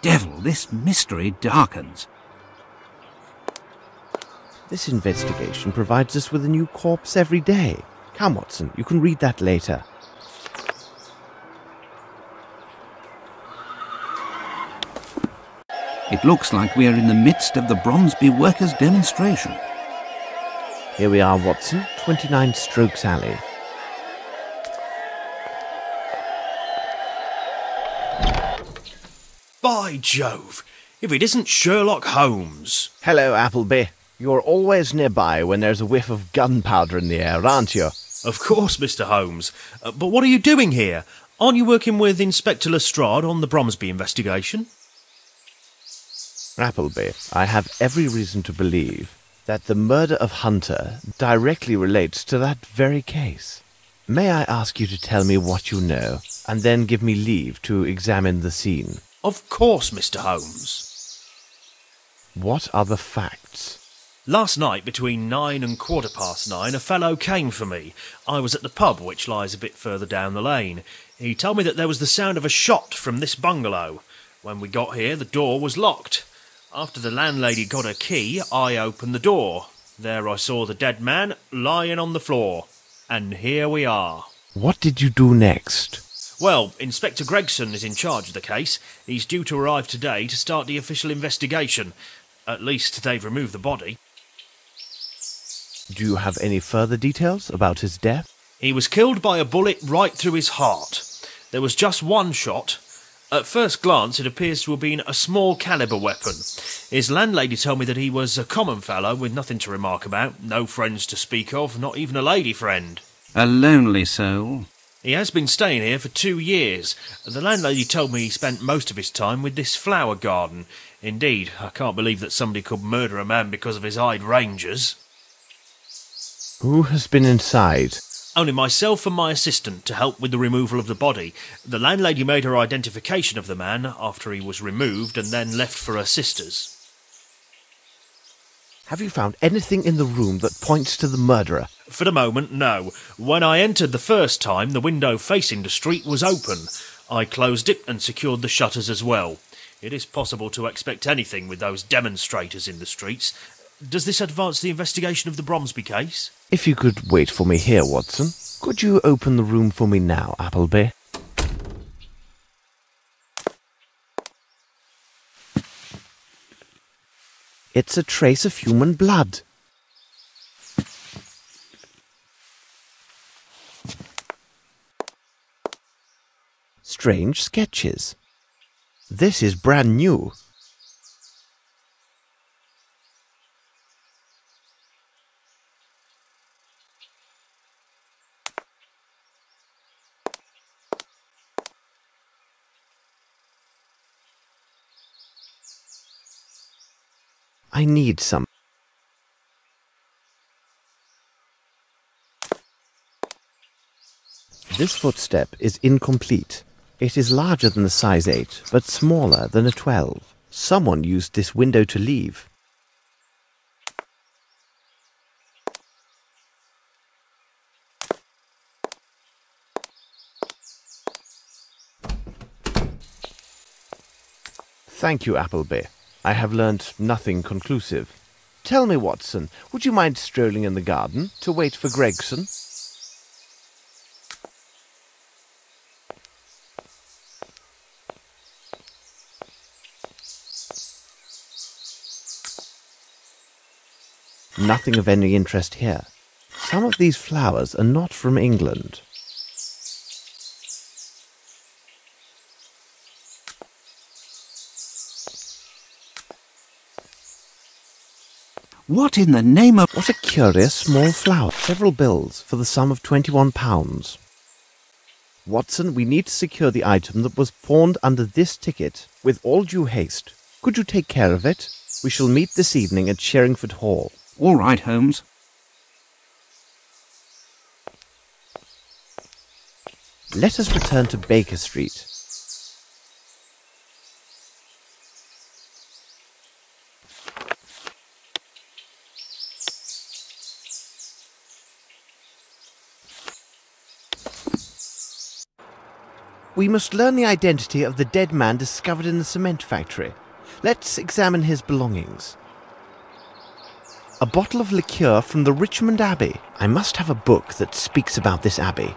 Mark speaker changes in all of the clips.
Speaker 1: devil, this mystery darkens.
Speaker 2: This investigation provides us with a new corpse every day. Come, Watson, you can read that later.
Speaker 1: It looks like we are in the midst of the Bromsby Workers' demonstration.
Speaker 2: Here we are, Watson, 29 Strokes Alley.
Speaker 3: By Jove, if it isn't Sherlock Holmes.
Speaker 2: Hello, Appleby. You're always nearby when there's a whiff of gunpowder in the air, aren't you?
Speaker 3: Of course, Mr. Holmes. But what are you doing here? Aren't you working with Inspector Lestrade on the Bromsby investigation?
Speaker 2: Appleby, I have every reason to believe that the murder of Hunter directly relates to that very case. May I ask you to tell me what you know, and then give me leave to examine the scene?
Speaker 3: Of course, Mr. Holmes.
Speaker 2: What are the facts?
Speaker 3: Last night, between 9 and 9:15, a fellow came for me. I was at the pub, which lies a bit further down the lane. He told me that there was the sound of a shot from this bungalow. When we got here, the door was locked. After the landlady got her key, I opened the door. There I saw the dead man lying on the floor. And here we are.
Speaker 2: What did you do next?
Speaker 3: Well, Inspector Gregson is in charge of the case. He's due to arrive today to start the official investigation. At least they've removed the body.
Speaker 2: Do you have any further details about his death?
Speaker 3: He was killed by a bullet right through his heart. There was just one shot. At first glance, it appears to have been a small caliber weapon. His landlady told me that he was a common fellow with nothing to remark about, no friends to speak of, not even a lady friend.
Speaker 1: A lonely soul.
Speaker 3: He has been staying here for 2 years. The landlady told me he spent most of his time with this flower garden. Indeed, I can't believe that somebody could murder a man because of his hydrangeas.
Speaker 2: Who has been inside?
Speaker 3: Only myself and my assistant to help with the removal of the body. The landlady made her identification of the man after he was removed and then left for her sister's.
Speaker 2: Have you found anything in the room that points to the murderer?
Speaker 3: For the moment, no. When I entered the first time, the window facing the street was open. I closed it and secured the shutters as well. It is possible to expect anything with those demonstrators in the streets. Does this advance the investigation of the Bromsby case?
Speaker 2: If you could wait for me here, Watson. Could you open the room for me now, Appleby? It's a trace of human blood. Strange sketches. This is brand new. I need some. This footstep is incomplete. It is larger than a size 8, but smaller than a 12. Someone used this window to leave. Thank you, Appleby. I have learnt nothing conclusive. Tell me, Watson, would you mind strolling in the garden to wait for Gregson? Nothing of any interest here. Some of these flowers are not from England.
Speaker 1: What in the name of...
Speaker 2: What a curious small flower. Several bills for the sum of £21. Watson, we need to secure the item that was pawned under this ticket with all due haste. Could you take care of it? We shall meet this evening at Sherringford Hall.
Speaker 1: All right, Holmes.
Speaker 2: Let us return to Baker Street. We must learn the identity of the dead man discovered in the cement factory. Let's examine his belongings. A bottle of liqueur from the Richmond Abbey. I must have a book that speaks about this abbey.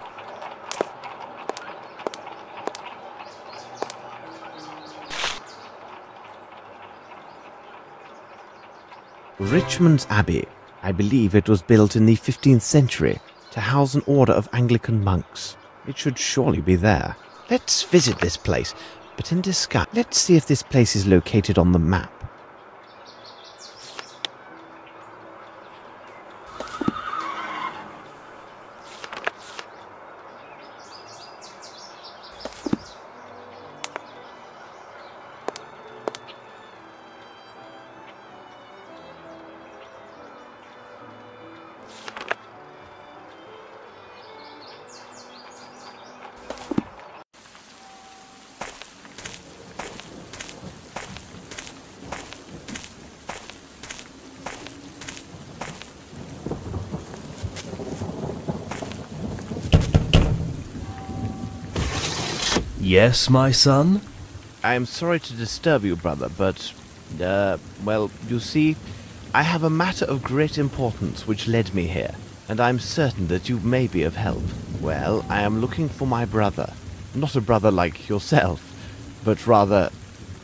Speaker 2: Richmond's Abbey. I believe it was built in the 15th century to house an order of Anglican monks. It should surely be there. Let's visit this place, but in disguise. Let's see if this place is located on the map.
Speaker 3: Yes, my son?
Speaker 2: I am sorry to disturb you, brother, but, well, you see, I have a matter of great importance which led me here, and I am certain that you may be of help. Well, I am looking for my brother. Not a brother like yourself, but rather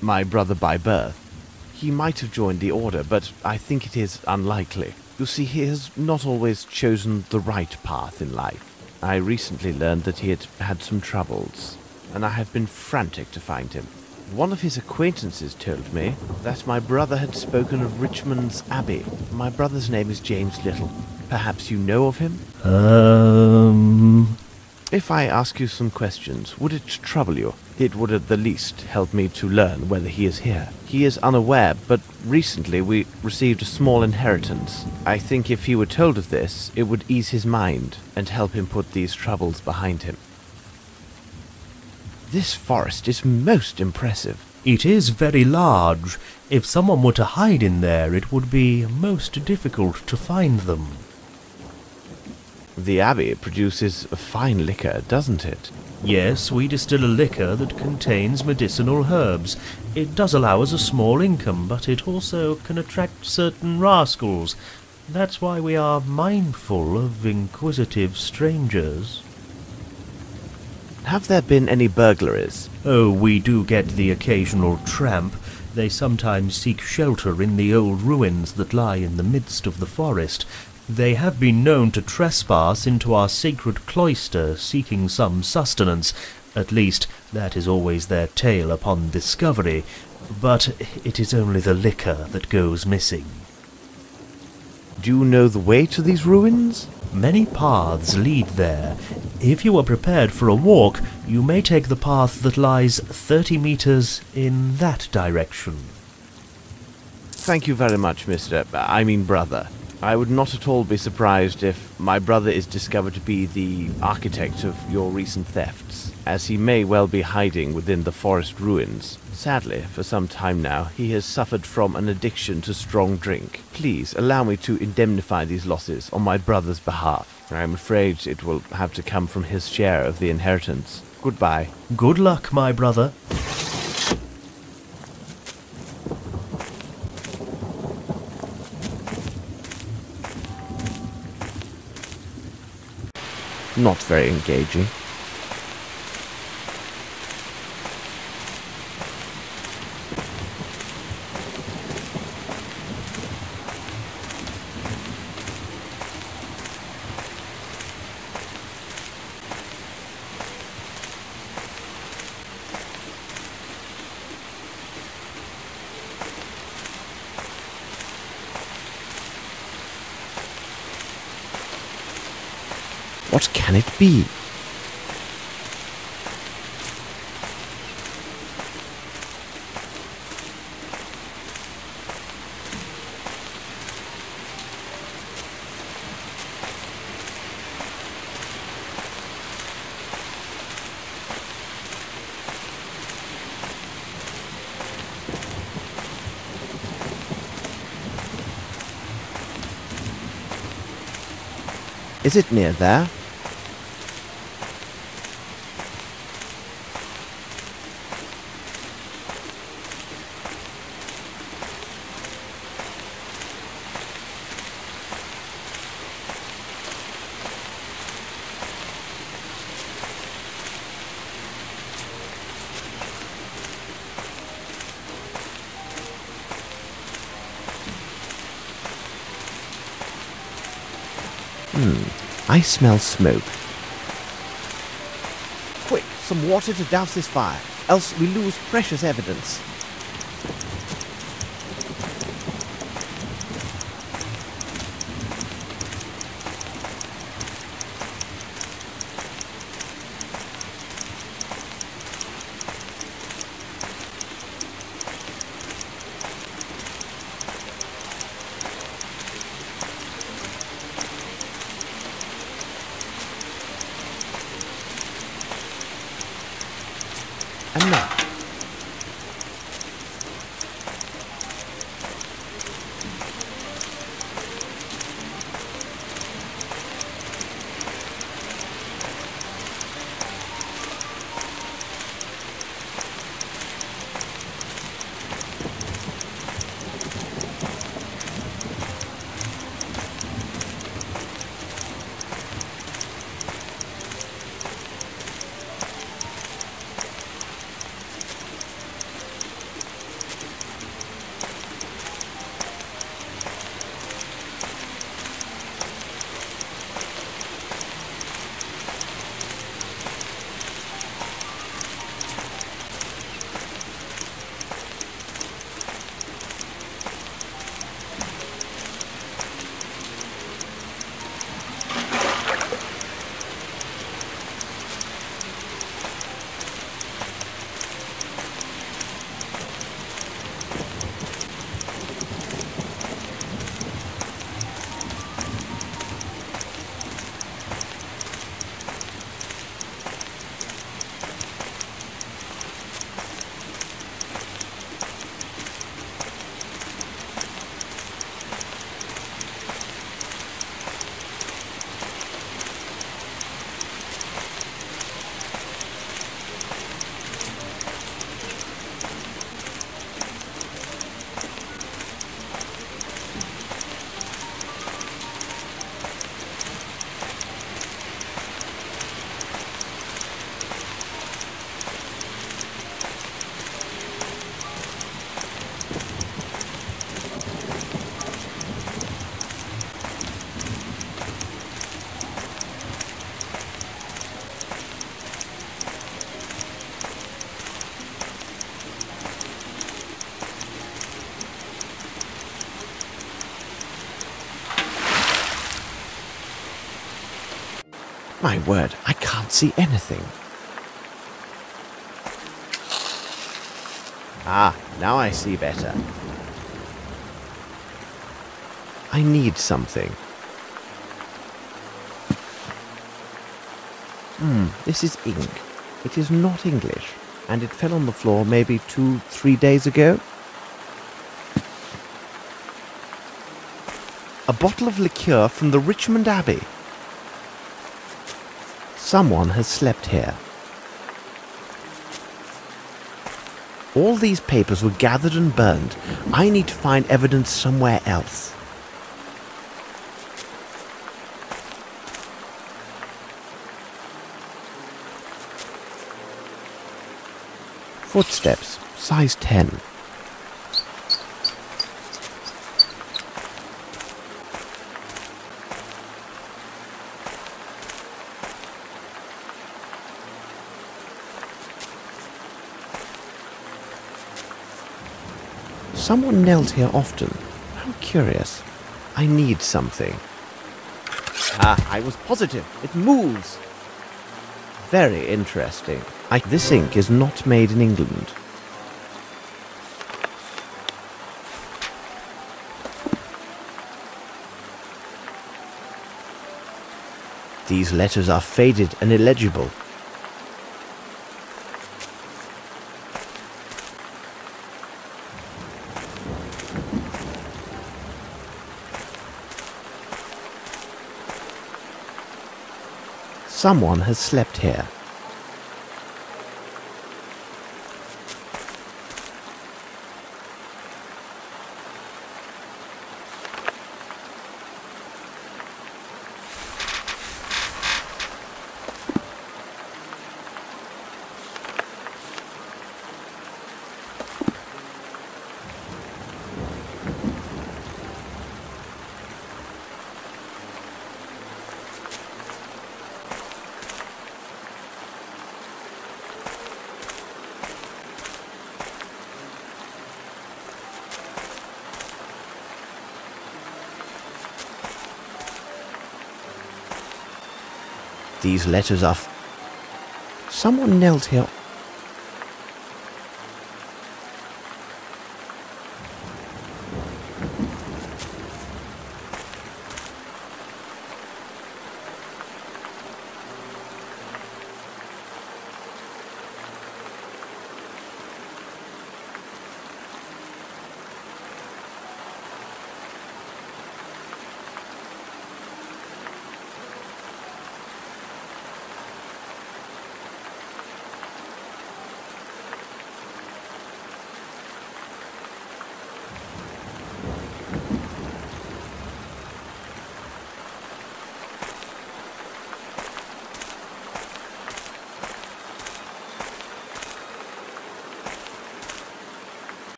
Speaker 2: my brother by birth. He might have joined the order, but I think it is unlikely. You see, he has not always chosen the right path in life. I recently learned that he had some troubles, and I have been frantic to find him. One of his acquaintances told me that my brother had spoken of Richmond's Abbey. My brother's name is James Little. Perhaps you know of him? If I ask you some questions, would it trouble you? It would at the least help me to learn whether he is here. He is unaware, but recently we received a small inheritance. I think if he were told of this, it would ease his mind and help him put these troubles behind him. This forest is most impressive.
Speaker 3: It is very large. If someone were to hide in there, it would be most difficult to find them.
Speaker 2: The abbey produces a fine liquor, doesn't it?
Speaker 3: Yes, we distill a liquor that contains medicinal herbs. It does allow us a small income, but it also can attract certain rascals. That's why we are mindful of inquisitive strangers.
Speaker 2: Have there been any burglaries?
Speaker 3: Oh, we do get the occasional tramp. They sometimes seek shelter in the old ruins that lie in the midst of the forest. They have been known to trespass into our sacred cloister, seeking some sustenance. At least, that is always their tale upon discovery. But it is only the liquor that goes missing.
Speaker 2: Do you know the way to these ruins?
Speaker 3: Many paths lead there. If you are prepared for a walk, you may take the path that lies 30 meters in that direction.
Speaker 2: Thank you very much, brother. I would not at all be surprised if my brother is discovered to be the architect of your recent thefts, as he may well be hiding within the forest ruins. Sadly, for some time now, he has suffered from an addiction to strong drink. Please allow me to indemnify these losses on my brother's behalf. I am afraid it will have to come from his share of the inheritance. Goodbye.
Speaker 3: Good luck, my brother.
Speaker 2: Not very engaging. What can it be? Is it near there? I smell smoke. Quick, some water to douse this fire, else we lose precious evidence. And now, my word, I can't see anything. Ah, now I see better. I need something. This is ink. It is not English, and it fell on the floor maybe 2-3 days ago. A bottle of liqueur from the Richmond Abbey. Someone has slept here. All these papers were gathered and burned. I need to find evidence somewhere else. Footsteps, size 10. Someone knelt here often. How curious. I need something. Ah, I was positive. It moves. Very interesting. This ink is not made in England. These letters are faded and illegible. Someone has slept here. These letters are... Someone knelt here.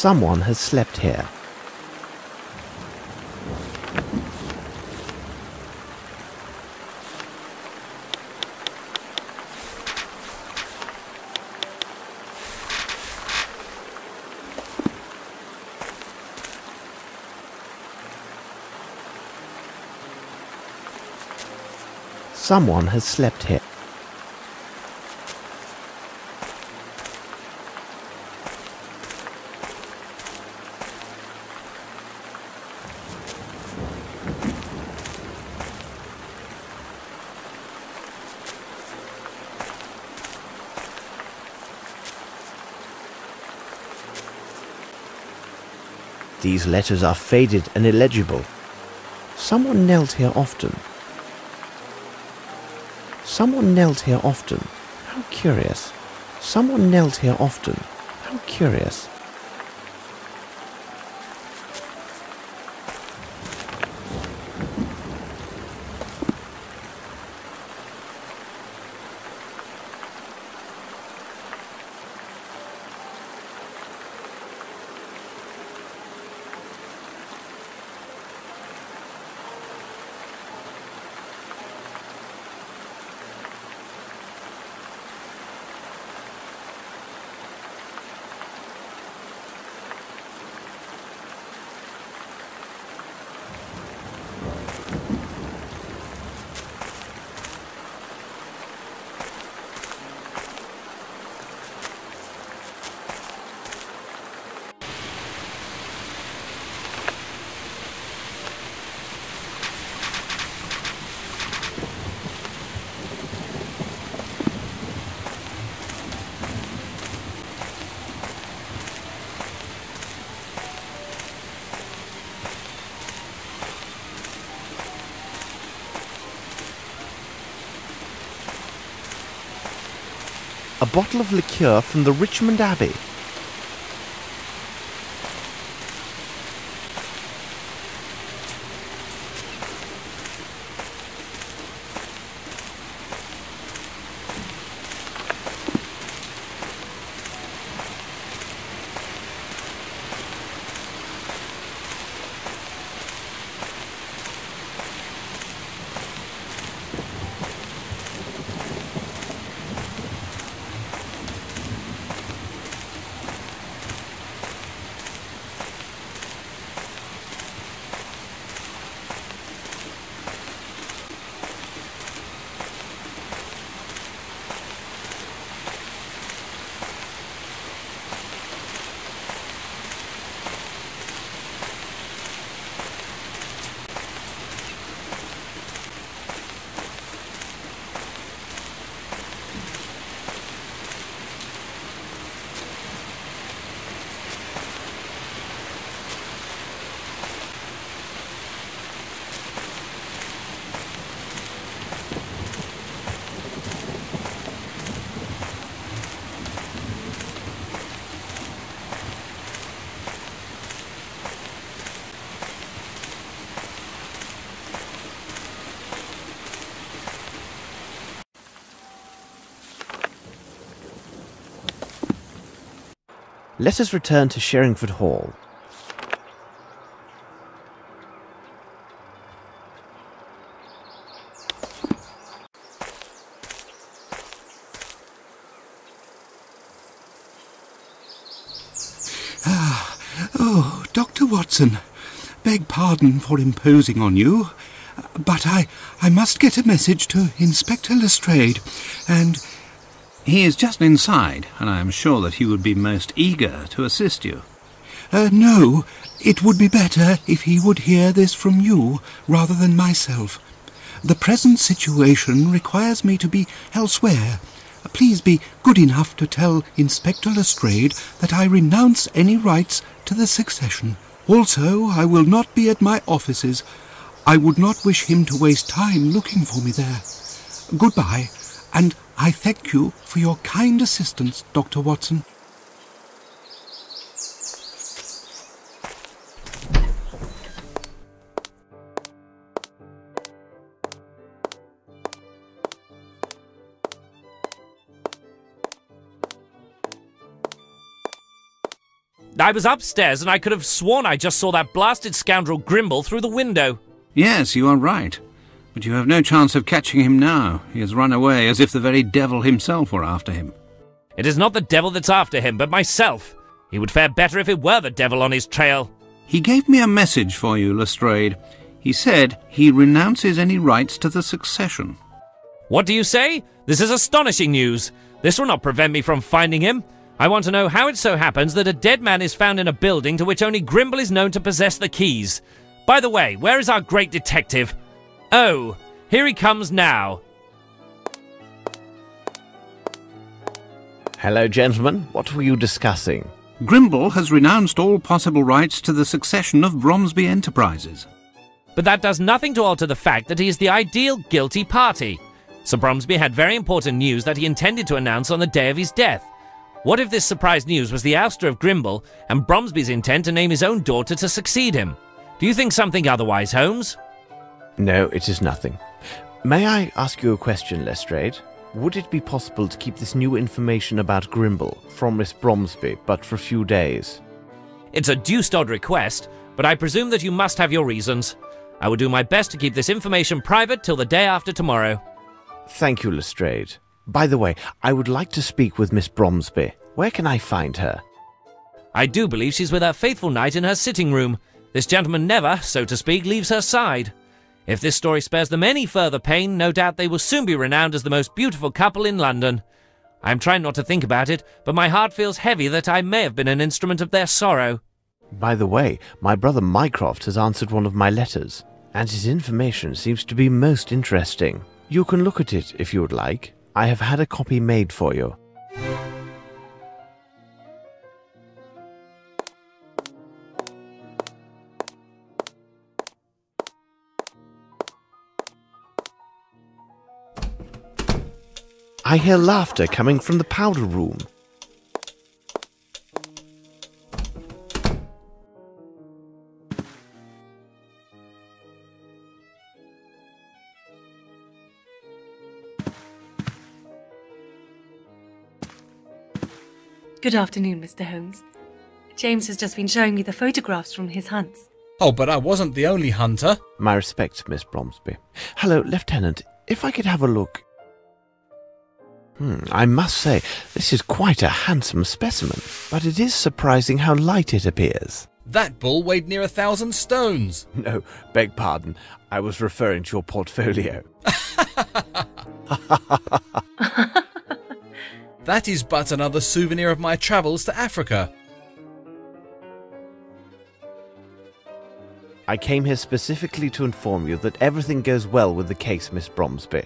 Speaker 2: Someone has slept here. Someone has slept here. These letters are faded and illegible. Someone knelt here often. Someone knelt here often. How curious. Someone knelt here often. How curious. A bottle of liqueur from the Richmond Abbey. Let us return to Sherringford Hall.
Speaker 1: Oh, Dr. Watson, beg pardon for imposing on you, but I must get a message to Inspector Lestrade, and...
Speaker 4: He is just inside, and I am sure that he would be most eager to assist you.
Speaker 1: No, it would be better if he would hear this from you rather than myself. The present situation requires me to be elsewhere. Please be good enough to tell Inspector Lestrade that I renounce any rights to the succession. Also, I will not be at my offices. I would not wish him to waste time looking for me there. Goodbye, and I thank you for your kind assistance, Dr. Watson.
Speaker 5: I was upstairs and I could have sworn I just saw that blasted scoundrel Grimble through the window.
Speaker 4: Yes, you are right. But you have no chance of catching him now. He has run away as if the very devil himself were after him.
Speaker 5: It is not the devil that's after him, but myself. He would fare better if it were the devil on his trail.
Speaker 4: He gave me a message for you, Lestrade. He said he renounces any rights to the succession.
Speaker 5: What do you say? This is astonishing news. This will not prevent me from finding him. I want to know how it so happens that a dead man is found in a building to which only Grimble is known to possess the keys. By the way, where is our great detective? Oh, here he comes now.
Speaker 2: Hello, gentlemen. What were you discussing?
Speaker 4: Grimble has renounced all possible rights to the succession of Bromsby Enterprises.
Speaker 5: But that does nothing to alter the fact that he is the ideal guilty party. Sir Bromsby had very important news that he intended to announce on the day of his death. What if this surprise news was the ouster of Grimble and Bromsby's intent to name his own daughter to succeed him? Do you think something otherwise, Holmes?
Speaker 2: No, it is nothing. May I ask you a question, Lestrade? Would it be possible to keep this new information about Grimble from Miss Bromsby, but for a few days?
Speaker 5: It's a deuced odd request, but I presume that you must have your reasons. I will do my best to keep this information private till the day after tomorrow.
Speaker 2: Thank you, Lestrade. By the way, I would like to speak with Miss Bromsby. Where can I find her?
Speaker 5: I do believe she's with her faithful knight in her sitting room. This gentleman never, so to speak, leaves her side. If this story spares them any further pain, no doubt they will soon be renowned as the most beautiful couple in London. I am trying not to think about it, but my heart feels heavy that I may have been an instrument of their sorrow.
Speaker 2: By the way, my brother Mycroft has answered one of my letters, and his information seems to be most interesting. You can look at it if you would like. I have had a copy made for you. I hear laughter coming from the powder room.
Speaker 6: Good afternoon, Mr. Holmes. James has just been showing me the photographs from his hunts.
Speaker 7: Oh, but I wasn't the only hunter.
Speaker 2: My respects, Miss Bromsby. Hello, Lieutenant. If I could have a look... I must say, this is quite a handsome specimen, but it is surprising how light it appears.
Speaker 7: That bull weighed near 1,000 stones.
Speaker 2: No, beg pardon. I was referring to your portfolio.
Speaker 7: That is but another souvenir of my travels to Africa.
Speaker 2: I came here specifically to inform you that everything goes well with the case, Miss Bromsby.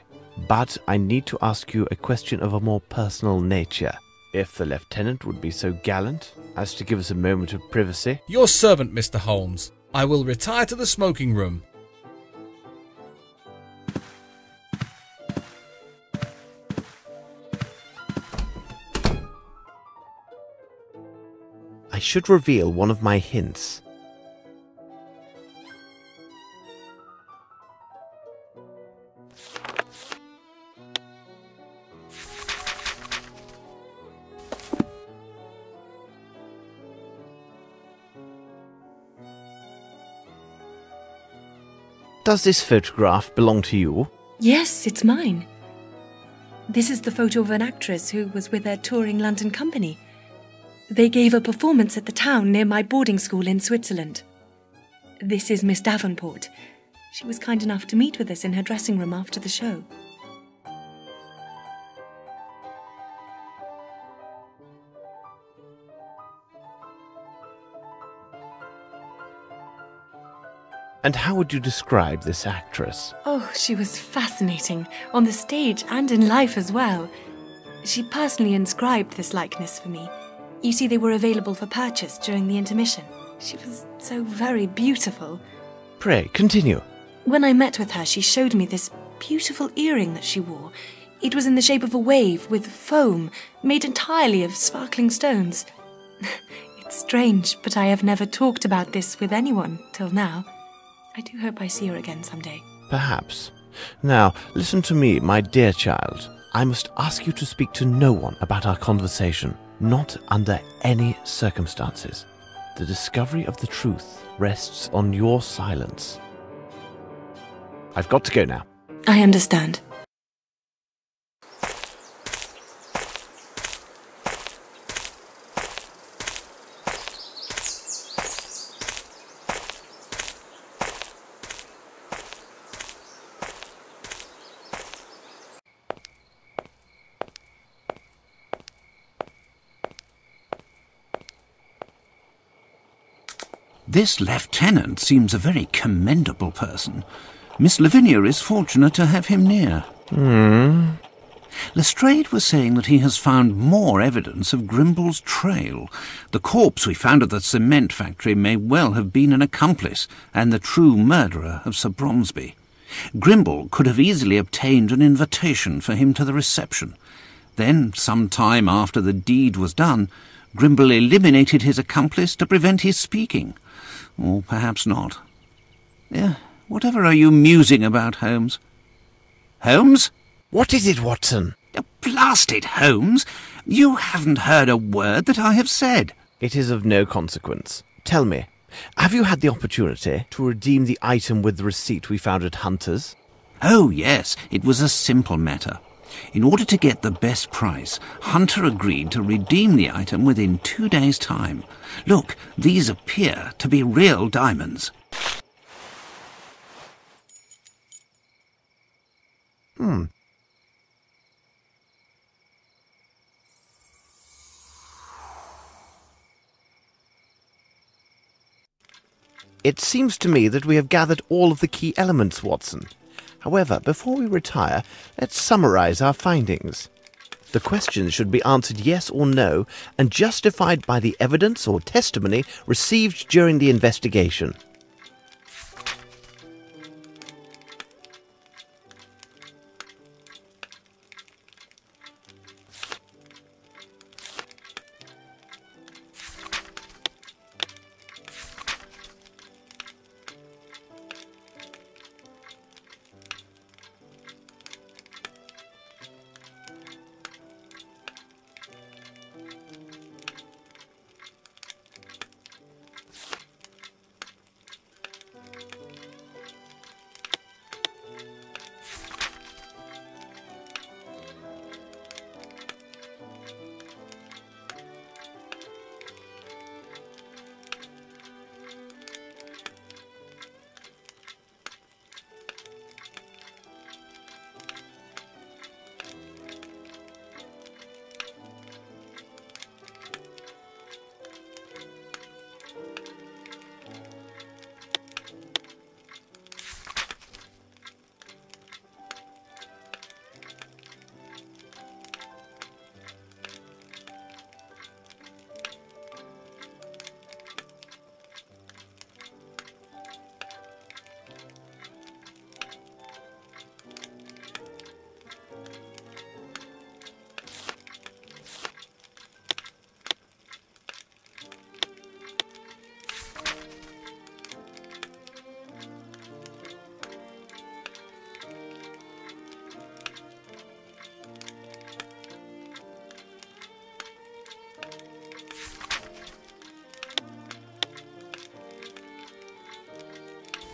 Speaker 2: But I need to ask you a question of a more personal nature. If the Lieutenant would be so gallant as to give us a moment of privacy.
Speaker 7: Your servant, Mr. Holmes. I will retire to the smoking room.
Speaker 2: I should reveal one of my hints. Does this photograph belong to you?
Speaker 6: Yes, it's mine. This is the photo of an actress who was with a touring London company. They gave a performance at the town near my boarding school in Switzerland. This is Miss Davenport. She was kind enough to meet with us in her dressing room after the show.
Speaker 2: And how would you describe this actress?
Speaker 6: Oh, she was fascinating, on the stage and in life as well. She personally inscribed this likeness for me. You see, they were available for purchase during the intermission. She was so very beautiful.
Speaker 2: Pray, continue.
Speaker 6: When I met with her, she showed me this beautiful earring that she wore. It was in the shape of a wave with foam, made entirely of sparkling stones. It's strange, but I have never talked about this with anyone till now. I do hope I see her again someday.
Speaker 2: Perhaps. Now, listen to me, my dear child. I must ask you to speak to no one about our conversation, not under any circumstances. The discovery of the truth rests on your silence. I've got to go now.
Speaker 6: I understand.
Speaker 4: This lieutenant seems a very commendable person. Miss Lavinia is fortunate to have him near. Lestrade was saying that he has found more evidence of Grimble's trail. The corpse we found at the cement factory may well have been an accomplice and the true murderer of Sir Bromsby. Grimble could have easily obtained an invitation for him to the reception. Then, some time after the deed was done, Grimble eliminated his accomplice to prevent his speaking. Or perhaps not. Whatever are you musing about, Holmes? Holmes?
Speaker 2: What is it, Watson?
Speaker 4: Blast it, Holmes! You haven't heard a word that I have said.
Speaker 2: It is of no consequence. Tell me, have you had the opportunity to redeem the item with the receipt we found at Hunter's?
Speaker 4: Oh, yes, it was a simple matter. In order to get the best price, Hunter agreed to redeem the item within 2 days' time. Look, these appear to be real diamonds.
Speaker 2: It seems to me that we have gathered all of the key elements, Watson. However, before we retire, let's summarize our findings. The questions should be answered yes or no and justified by the evidence or testimony received during the investigation.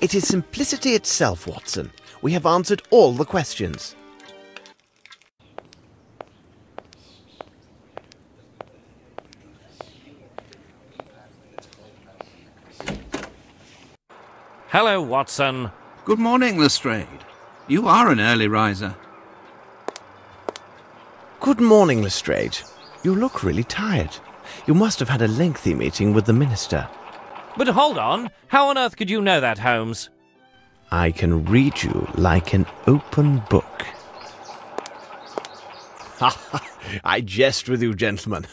Speaker 2: It is simplicity itself, Watson. We have answered all the questions.
Speaker 5: Hello, Watson.
Speaker 4: Good morning, Lestrade. You are an early riser.
Speaker 2: Good morning, Lestrade. You look really tired. You must have had a lengthy meeting with the minister.
Speaker 5: But hold on. How on earth could you know that, Holmes?
Speaker 2: I can read you like an open book. I jest with you, gentlemen.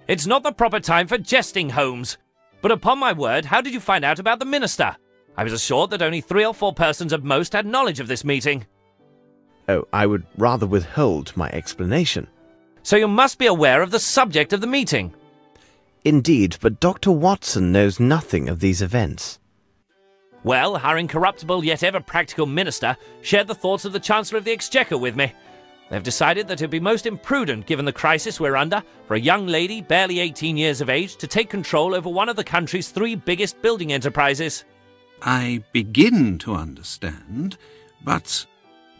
Speaker 5: It's not the proper time for jesting, Holmes. But upon my word, how did you find out about the minister? I was assured that only 3 or 4 persons at most had knowledge of this meeting.
Speaker 2: Oh, I would rather withhold my explanation.
Speaker 5: So you must be aware of the subject of the meeting.
Speaker 2: Indeed, but Dr. Watson knows nothing of these events.
Speaker 5: Well, our incorruptible yet ever-practical minister shared the thoughts of the Chancellor of the Exchequer with me. They've decided that it would be most imprudent, given the crisis we're under, for a young lady barely 18 years of age to take control over one of the country's 3 biggest building enterprises.
Speaker 4: I begin to understand, but...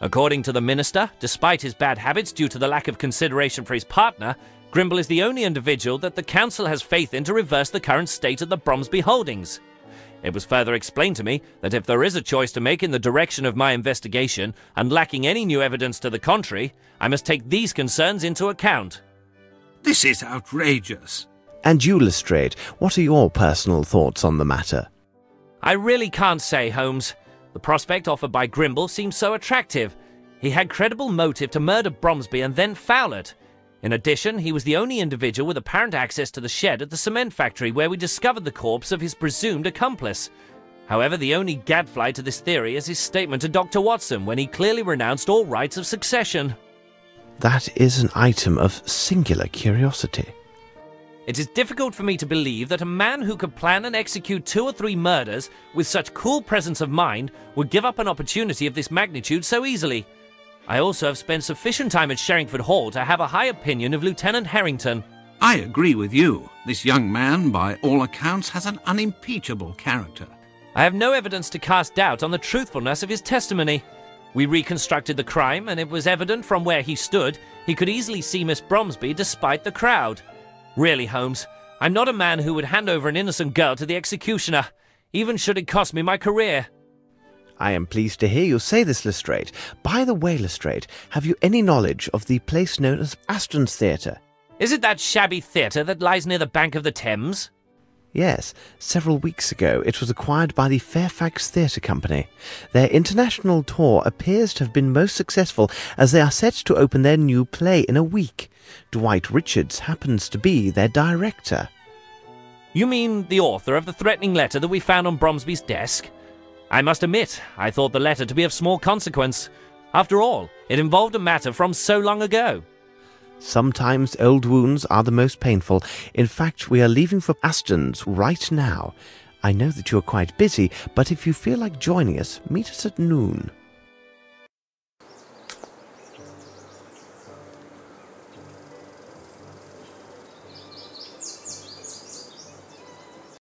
Speaker 5: According to the minister, despite his bad habits due to the lack of consideration for his partner, Grimble is the only individual that the council has faith in to reverse the current state of the Bromsby holdings. It was further explained to me that if there is a choice to make in the direction of my investigation, and lacking any new evidence to the contrary, I must take these concerns into account.
Speaker 4: This is outrageous.
Speaker 2: And you, Lestrade, what are your personal thoughts on the matter?
Speaker 5: I really can't say, Holmes. The prospect offered by Grimble seemed so attractive. He had credible motive to murder Bromsby and then foul it. In addition, he was the only individual with apparent access to the shed at the cement factory where we discovered the corpse of his presumed accomplice. However, the only gadfly to this theory is his statement to Dr. Watson when he clearly renounced all rights of succession.
Speaker 2: That is an item of singular curiosity.
Speaker 5: It is difficult for me to believe that a man who could plan and execute 2 or 3 murders with such cool presence of mind would give up an opportunity of this magnitude so easily. I also have spent sufficient time at Sherringford Hall to have a high opinion of Lieutenant Harrington.
Speaker 4: I agree with you. This young man, by all accounts, has an unimpeachable character.
Speaker 5: I have no evidence to cast doubt on the truthfulness of his testimony. We reconstructed the crime, and it was evident from where he stood he could easily see Miss Bromsby despite the crowd. Really, Holmes, I'm not a man who would hand over an innocent girl to the executioner, even should it cost me my career.
Speaker 2: I am pleased to hear you say this, Lestrade. By the way, Lestrade, have you any knowledge of the place known as Aston's Theatre?
Speaker 5: Is it that shabby theatre that lies near the bank of the Thames?
Speaker 2: Yes, several weeks ago it was acquired by the Fairfax Theatre Company. Their international tour appears to have been most successful as they are set to open their new play in a week. Dwight Richards happens to be their director.
Speaker 5: You mean the author of the threatening letter that we found on Bromsby's desk? I must admit, I thought the letter to be of small consequence. After all, it involved a matter from so long ago.
Speaker 2: Sometimes old wounds are the most painful. In fact, we are leaving for Aston's right now. I know that you are quite busy, but if you feel like joining us, meet us at noon.